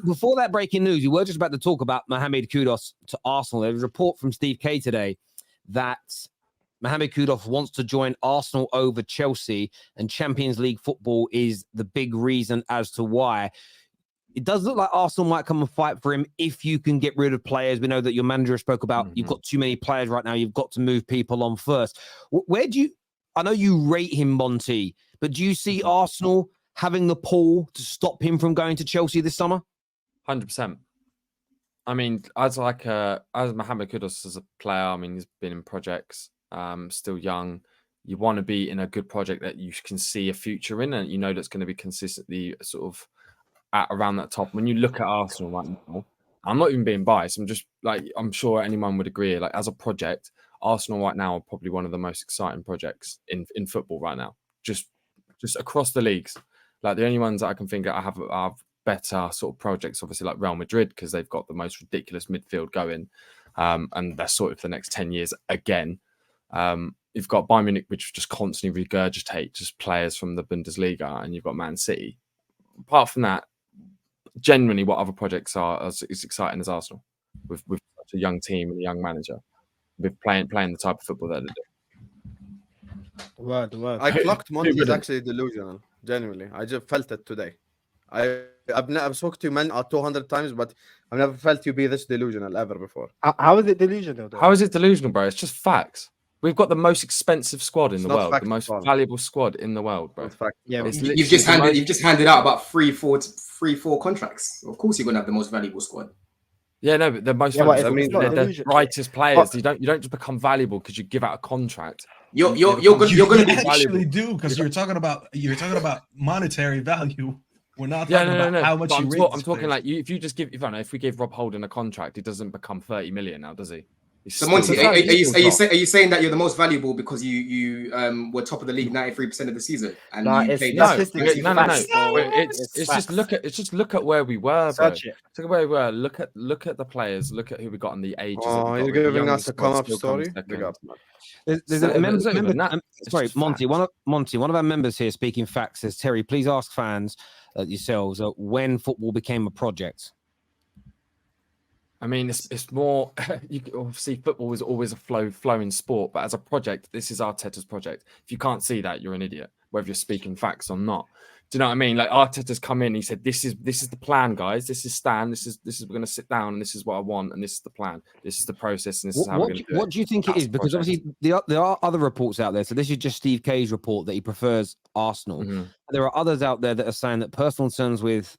Before that breaking news, you were just about to talk about Mohamed Kudus to Arsenal. There was a report from Steve Kay today that Mohamed Kudus wants to join Arsenal over Chelsea, and Champions League football is the big reason as to why. It does look like Arsenal might come and fight for him if you can get rid of players. We know that your manager spoke about you've got too many players right now. You've got to move people on first. Where do you... I know you rate him, Monty, but do you see Arsenal having the pull to stop him from going to Chelsea this summer? 100%. I mean, as Mohamed Kudus as a player, I mean, he's been in projects, still young. You want to be in a good project that you can see a future in, and you know that's going to be consistently sort of at around that top. When you look at Arsenal right now, I'm not even being biased. I'm just like, I'm sure anyone would agree. Like, as a project, Arsenal right now are probably one of the most exciting projects in football right now. Just across the leagues. Like, the only ones that I can think I have better sort of projects, obviously, like Real Madrid, because they've got the most ridiculous midfield going, and they're sorted for the next 10 years again. You've got Bayern Munich, which just constantly regurgitate just players from the Bundesliga, and you've got Man City. Apart from that, genuinely, what other projects are as exciting as Arsenal with such a young team and a young manager, with playing the type of football that they do. Word. I clocked Monty is actually delusional. Genuinely, I just felt it today. I've spoken to you man 200 times, but I've never felt you be this delusional ever before. How is it delusional, though? How is it delusional, bro? It's just facts. We've got the most expensive squad in the world, the most valuable squad in the world, bro. Yeah, you've just handed out about three, four contracts. Of course, you're gonna have the most valuable squad. Yeah, no, but the most valuable. I mean, they're the brightest players. You don't just become valuable because you give out a contract. You're gonna be actually do, because you're talking about monetary value. We're not talking about how much you rate. I'm talking like if we gave Rob Holding a contract, he doesn't become 30 million now, does he? So Monty, are you saying that you're the most valuable because you were top of the league 93% of the season? And no. It's just look at where we were, bro. Look at where we were. Look at the players. Look at who we got in the ages. Oh, you're giving us a come-up story. There's a member. Sorry, Monty. One of our members here, speaking facts, says, Terry, please ask fans yourselves when football became a project. I mean, it's more. Obviously, football is always a flowing sport, but as a project, this is Arteta's project. If you can't see that, you're an idiot, whether you're speaking facts or not. Do you know what I mean? Like, Arteta's come in, he said, "This is the plan, guys. This is Stan. This is we're going to sit down, and this is what I want, and this is the plan. This is the process, and this is how we're going to do it." What do you think it is? Because obviously there are other reports out there. So this is just Steve Kay's report that he prefers Arsenal. Mm-hmm. There are others out there that are saying that personal concerns with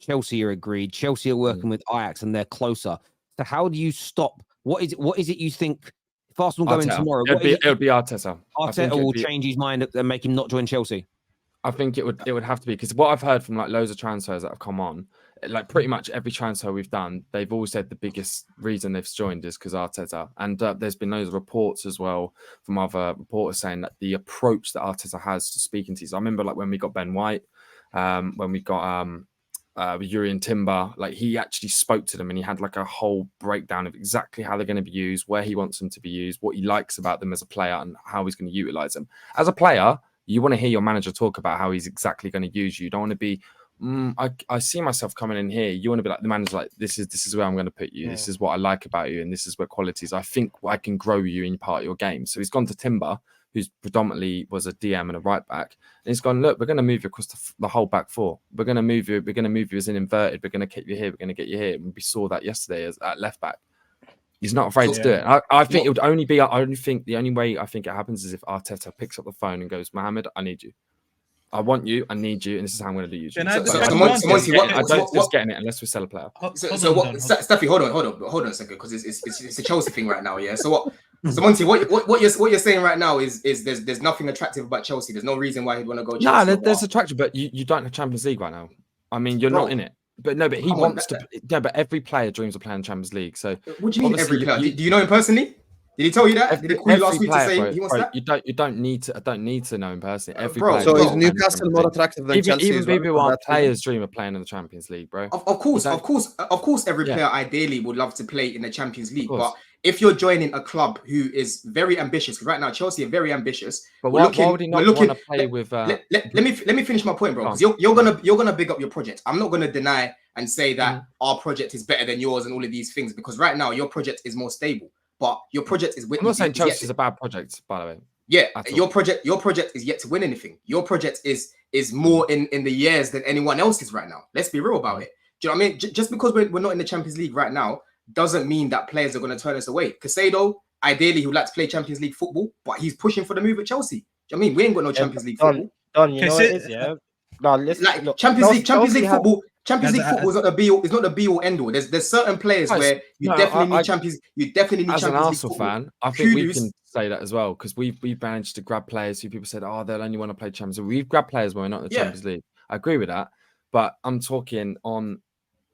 Chelsea are agreed. Chelsea are working with Ajax, and they're closer. So how do you stop? What is it you think? If Arsenal go in tomorrow, it would be Arteta. Arteta will change his mind and make him not join Chelsea. I think it would have to be, because what I've heard from like loads of transfers that have come on, like pretty much every transfer we've done, they've all said the biggest reason they've joined is because Arteta. And there's been loads of reports as well from other reporters saying that the approach that Arteta has to speaking to. So I remember like when we got Ben White, when we got Yuri and Timber, like he actually spoke to them and he had like a whole breakdown of exactly how they're going to be used, where he wants them to be used, what he likes about them as a player, and how he's going to utilize them. As a player, you want to hear your manager talk about how he's exactly going to use you. You don't want to be, I see myself coming in here. You want to be like the manager, like this is where I'm going to put you. Yeah. This is what I like about you, and this is where qualities I think I can grow you in part of your game. So he's gone to Timber, who's predominantly was a DM and a right back, and he's gone, look, we're going to move you across the whole back four. We're going to move you as an inverted. We're going to keep you here. We're going to get you here. And we saw that yesterday as at left back. He's not afraid to do it. I think it would only be. I only think the only way I think it happens is if Arteta picks up the phone and goes, Mohamed, I need you. I want you. I need you, and this is how I'm going to use you. I don't just getting it unless we sell a player. So what, Steffi? Hold on a second, because it's a Chelsea thing right now. Yeah. So what? So Monty, what you're saying right now is there's nothing attractive about Chelsea. There's no reason why he'd want to go. No, there's attraction, but you don't have Champions League right now. I mean, you're not in it. But no, but he wants to. Yeah, but every player dreams of playing Champions League. So what do you mean every player? Do you know him personally? Did he tell you that? Did he call you last week to say he wants that? You don't need to. I don't need to know him personally. Every player. So is Newcastle more attractive than Chelsea? Even people who are players dream of playing in the Champions League, bro. Of course, every player ideally would love to play in the Champions League. But if you're joining a club who is very ambitious, because right now Chelsea are very ambitious. But why would he not want to play with? Let me finish my point, bro. Because you're gonna big up your project. I'm not gonna deny and say that our project is better than yours and all of these things, because right now your project is more stable. But your project is. I'm not saying Chelsea is a bad project, by the way. Yeah, your project is yet to win anything. Your project is more in the years than anyone else's right now. Let's be real about it. Do you know what I mean? Just because we're not in the Champions League right now doesn't mean that players are going to turn us away. Casado, ideally, he would like to play Champions League football, but he's pushing for the move at Chelsea. Do you know what I mean? We ain't got no Champions League football. Don, you know what it is, yeah? No, listen, like look, Champions League football. Champions League football is not the be all. It's not the be all end all. There's certain players where you definitely need Champions. You definitely need as Champions an League Arsenal football. fan. I think we can say that as well, because we've managed to grab players who people said, oh, they'll only want to play Champions League. We've grabbed players when we're not in the Champions League. I agree with that, but I'm talking on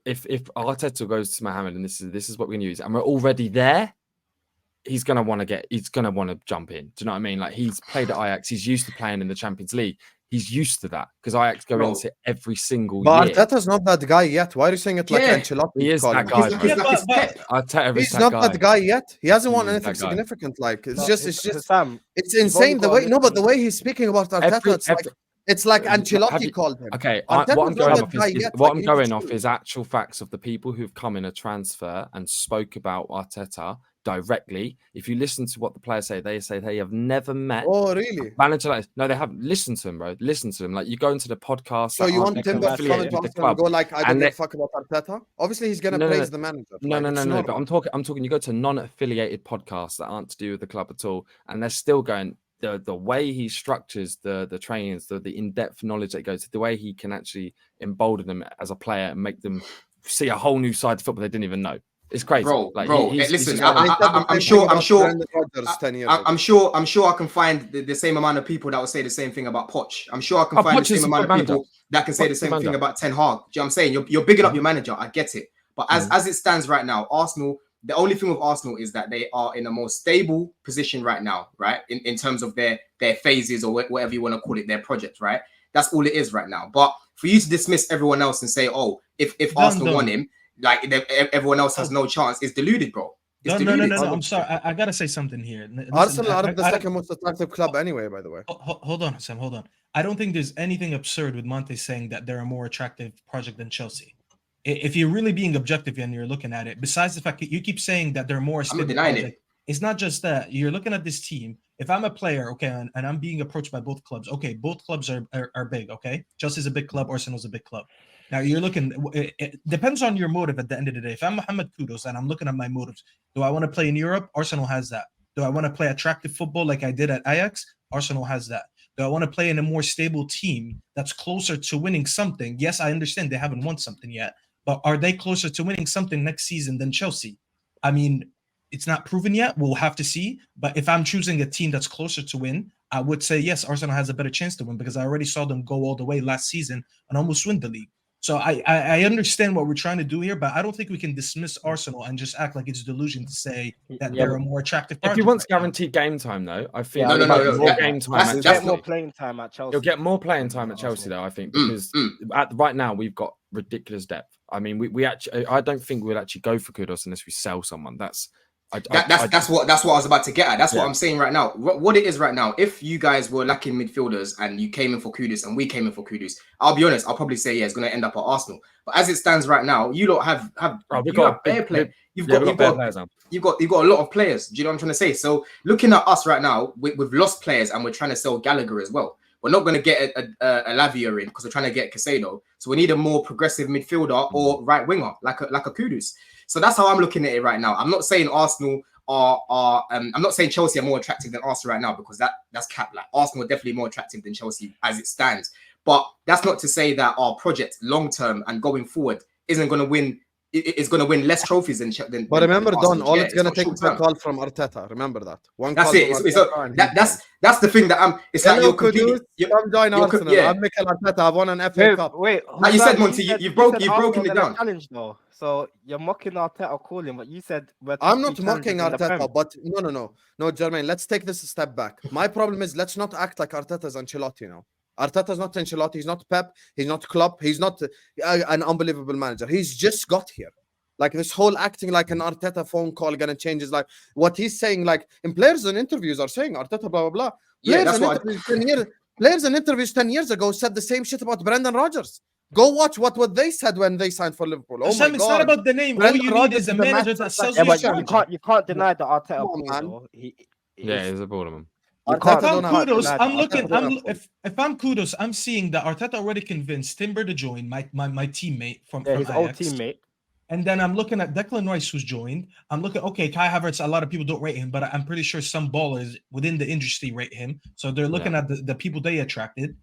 if Arteta goes to Mohamed and this is what we're going to use, and we're already there. He's gonna want to jump in. Do you know what I mean? Like, he's played at Ajax. He's used to playing in the Champions League. He's used to that because Ajax go into every single year. But Arteta's not that guy yet. Why are you saying it like Ancelotti? He is that guy. He's not that guy yet. He hasn't won anything significant. Like, it's insane the way. No, but the way he's speaking about Arteta, it's like Ancelotti called him. Okay, what I'm going off is actual facts of the people who've come in a transfer and spoke about Arteta directly. If you listen to what the players say, they say they have never met. Oh, really? Manager like, no, they haven't. Listen to him, bro. Listen to him. Like, you go into the podcast. So you want him to come into Arsenal and go like, I don't give a fuck about Arteta? Obviously, he's gonna praise the manager. No. But I'm talking. You go to non-affiliated podcasts that aren't to do with the club at all, and they're still going. The way he structures the trainings, the in-depth knowledge that goes, the way he can actually embolden them as a player and make them see a whole new side of football they didn't even know. It's crazy, bro. Like, listen, I'm sure I can find the same amount of people that will say the same thing about Poch. I'm sure I can find the same amount of people that can say the same thing about Ten Hag. Do you know what I'm saying? You're bigging up your manager. I get it, but as it stands right now, Arsenal. The only thing with Arsenal is that they are in a more stable position right now, right? In terms of their phases or whatever you want to call it, their project, right? That's all it is right now. But for you to dismiss everyone else and say, oh, if Arsenal won him, like everyone else has no chance, is deluded, bro. No. I'm sorry. I gotta say something here. Arsenal are the second most attractive club anyway, by the way. Hold on, Sam. Hold on. I don't think there's anything absurd with Monte saying that they're a more attractive project than Chelsea. If you're really being objective and you're looking at it, besides the fact that you keep saying that they're more stable, it's not just that. You're looking at this team. If I'm a player, okay, and I'm being approached by both clubs, okay, both clubs are big, okay? Chelsea's a big club, Arsenal's a big club. Now you're looking, it depends on your motive at the end of the day. If I'm Mohamed Kudus and I'm looking at my motives, do I want to play in Europe? Arsenal has that. Do I want to play attractive football like I did at Ajax? Arsenal has that. Do I want to play in a more stable team that's closer to winning something? Yes, I understand they haven't won something yet. But are they closer to winning something next season than Chelsea? I mean, it's not proven yet. We'll have to see. But if I'm choosing a team that's closer to win, I would say, yes, Arsenal has a better chance to win because I already saw them go all the way last season and almost win the league. So I understand what we're trying to do here, but I don't think we can dismiss Arsenal and just act like it's delusion to say that they're a more attractive project. If you want guaranteed game time, though, I think more game time. You'll get more playing time at Chelsea. You'll get more playing time at Chelsea, though, I think, because right now we've got ridiculous depth. I mean, we actually, I don't think we'd actually go for Kudus unless we sell someone. That's what I was about to get at. That's what I'm saying right now. What it is right now, if you guys were lacking midfielders and you came in for Kudus and we came in for Kudus, I'll be honest, I'll probably say, it's going to end up at Arsenal. But as it stands right now, you lot have bare players. You've got a lot of players. Do you know what I'm trying to say? So looking at us right now, we've lost players and we're trying to sell Gallagher as well. We're not going to get a Lavia in because we're trying to get Casado. So we need a more progressive midfielder or right winger like a Kudus. So that's how I'm looking at it right now. I'm not saying Arsenal I'm not saying Chelsea are more attractive than Arsenal right now because that's cap. Like, Arsenal are definitely more attractive than Chelsea as it stands. But that's not to say that our project long term and going forward isn't going to win. It's going to win less trophies than. But remember, Don, all it's going to take is a call from Arteta. Remember that. That's it. That's the thing that I'm. It's like you're completely. Come join Arsenal. Yeah. I'm Mikel Arteta. I've won an FA Cup. Wait. Like you said, Monty, you've broken it down. Challenge though. So you're mocking Arteta calling, but you said I'm not mocking Arteta, but no, Jermaine. Let's take this a step back. My problem is let's not act like Arteta's Ancelotti now. Arteta's not Ancelotti. He's not Pep. He's not Klopp. He's not an unbelievable manager. He's just got here. Like this whole acting like an Arteta phone call gonna change his life. What he's saying, like in players and interviews are saying Arteta blah blah blah. Players and interviews 10 years ago said the same shit about Brendan Rodgers. Go watch what they said when they signed for Liverpool. Oh Sam, my it's God. not about the name. All you need is a manager that sells but you. you can't deny the Arteta ball. He's a baller, man. If I'm Kudos, I'm looking. If I'm Kudos, I'm seeing that Arteta already convinced Timber to join, my teammate from his old Ajax. teammate. And then I'm looking at Declan Rice, who's joined. I'm looking, okay, Kai Havertz, a lot of people don't rate him, but I'm pretty sure some ballers within the industry rate him. So they're looking at the people they attracted.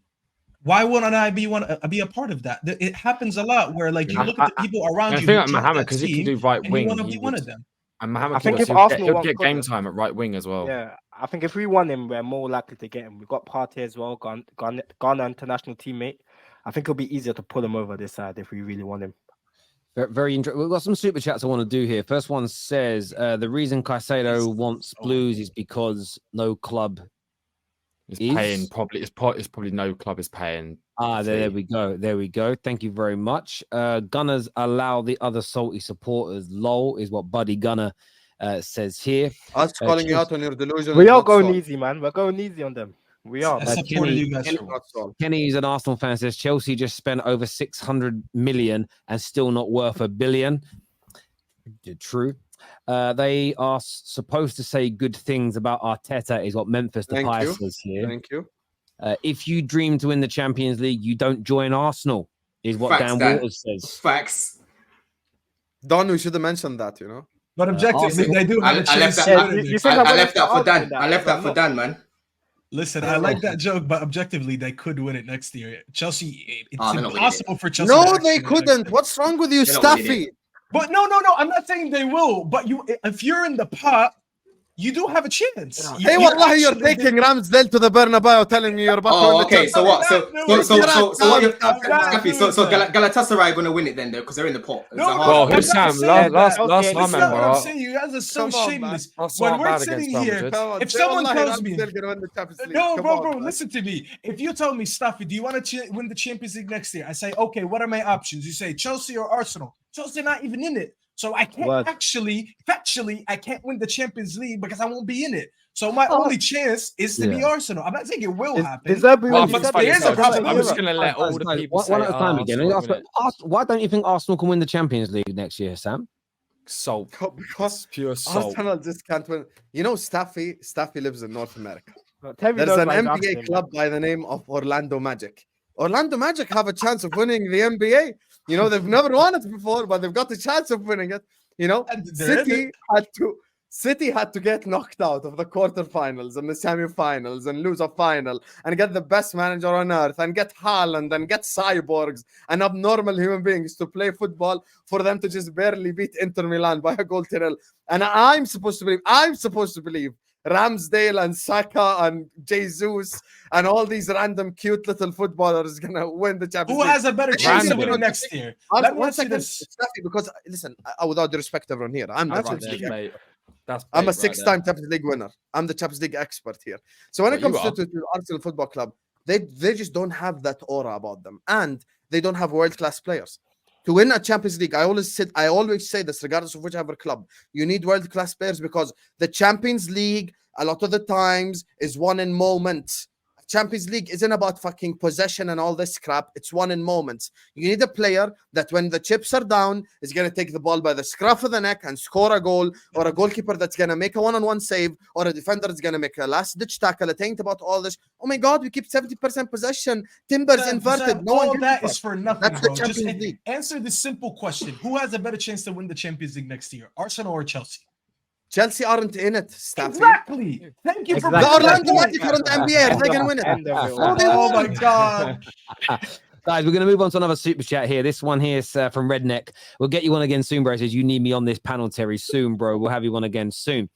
Why wouldn't I be a part of that? It happens a lot where like you look at the people around you. I think like Mohamed, because he can do right wing. You want to be one of them. And Mohamed, I think if Arsenal he'll get game time at right wing as well. Yeah, I think if we want him, we're more likely to get him. We've got Partey as well, Ghana international teammate. I think it'll be easier to pull him over this side if we really want him. Very interesting. We've got some super chats I want to do here. First one says the reason Caicedo wants Blues is because no club is paying. It's probably no club is paying. There we go. There we go. Thank you very much. Gunners allow the other salty supporters. Lol is what Buddy Gunner says here. Us calling you out on your delusion. We are going easy, man. We're going easy on them. We are. Kenny is an Arsenal fan, says Chelsea just spent over 600 million and still not worth $1 billion. True. They are supposed to say good things about Arteta, is what Memphis Depay says here. Thank you. If you dream to win the Champions League, you don't join Arsenal, is what Dan Waters says. Facts. Don, we should have mentioned that, you know. But objectively, they do have a chance. I left that for Dan. I left that for Dan, man. Listen, I like that joke, but objectively, they could win it next year. Chelsea, it's impossible for Chelsea. No, they couldn't. What's wrong with you, Staffy? But no. I'm not saying they will. But if you're in the pot, you do have a chance. Hey, wallahi, you're taking Ramsdale to the Bernabeu, telling me you're about to win okay. So what? So Galatasaray are going to win it then, though, because they're in the pot. Well, who's Sam? Last time, what I'm saying. You guys are so shameless. When we're sitting here, if someone tells me, no, bro, listen to me. If you tell me, Staffy, do you want to win the Champions League next year? I say, okay. What are my options? You say Chelsea or Arsenal. Chelsea not even in it. So I can't factually, I can't win the Champions League because I won't be in it. So my only chance is to be Arsenal. I'm not saying it will happen. But there is a problem. I'm just going to let all the people one at a time again. Why don't you think Arsenal can win the Champions League next year, Sam? Salt. Because pure salt. Arsenal just can't win. You know, Staffy lives in North America. There's an NBA club by the name of Orlando Magic. Orlando Magic have a chance of winning the NBA. You know, they've never won it before, but they've got the chance of winning it. You know, City had to get knocked out of the quarterfinals and the semifinals and lose a final and get the best manager on earth and get Haaland and get cyborgs and abnormal human beings to play football for them to just barely beat Inter Milan by a goal to nil. And I'm supposed to believe Ramsdale and Saka and Jesus and all these random cute little footballers gonna win the Champions League. Who has a better chance to win it next year? Because listen, without the respect of everyone here, I'm a 6-time Champions League winner. I'm the Champions League expert here. So when it comes to Arsenal Football Club, they just don't have that aura about them, and they don't have world-class players. To win a Champions League, I always say this, regardless of whichever club, you need world-class players because the Champions League, a lot of the times, is won in moments. Champions League isn't about fucking possession and all this crap. It's won in moments. You need a player that when the chips are down is going to take the ball by the scruff of the neck and score a goal, or a goalkeeper that's going to make a one-on-one save, or a defender that's going to make a last-ditch tackle. It ain't about all this. Oh my God, we keep 70% possession. Timbers inverted. No one that is for nothing, That's bro. the Champions League. Answer this simple question. Who has a better chance to win the Champions League next year? Arsenal or Chelsea? Chelsea aren't in it, Staffy. Exactly. Thank you for the Orlando Magic are in the NBA. They can win it. Oh my God. Guys, we're going to move on to another super chat here. This one here is from Redneck. We'll get you on again soon, bro. It says you need me on this panel, Terry. Soon, bro. We'll have you on again soon.